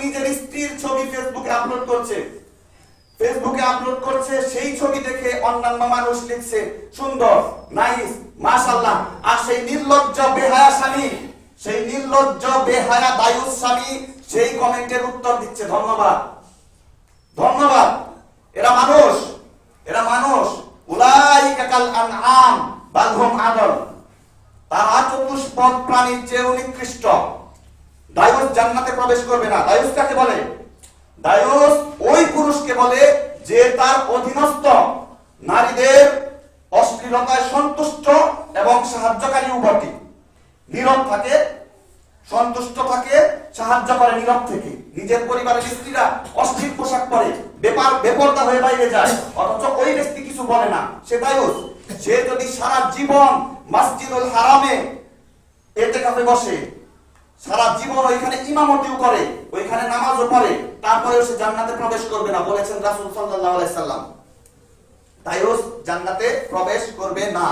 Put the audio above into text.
নিজের স্ত্রীর ছবি ফেসবুকে আপলোড করছে, সেই ছবি দেখে অন্যান্য মানুষ লিখছে সুন্দর, নাইস, মাশাআল্লাহ। আর সেই নির্লজ্জ বেহায়া স্বামী, সেই নির্লজ্জ বেহায়া দায়ুস স্বামী সেই কমেন্টের উত্তর দিচ্ছে ধন্যবাদ, ধন্যবাদ। এরা মানুষ। উলাইকা কাল আনআম বাল হুম আদল। তারা চতুষ্পদ প্রাণীর চেয়ে নিকৃষ্ট। দায়ুস জান্নাতে প্রবেশ করবে না। দায়ুস কাকে বলে? দায়ুস ওই পুরুষকে বলে যে তার অধীনস্থ নারীদের অশ্লীলতায় সন্তুষ্ট এবং সাহায্যকারী উভয়টি। নীরব থাকে, সন্তুষ্ট থাকে, সাহায্য করে নীরব থেকে। নিজের পরিবারের স্ত্রীরা অশ্লীল পোশাক পরে বেপরদা হয়ে বাইরে যায়, অথচ ওই ব্যক্তি কিছু বলে না, সে দায়ুস। সে যদি সারা জীবন মসজিদুল হারামে ইতিকাফে বসে, সারা জীবন ওইখানে ইমামতিও করে, ওইখানে নামাজও পড়ে, তারপরেও সে জান্নাতে প্রবেশ করবে না, বলেছেন রাসূল সাল্লাল্লাহু আলাইহি সাল্লাম। দায়ুস জান্নাতে প্রবেশ করবে না।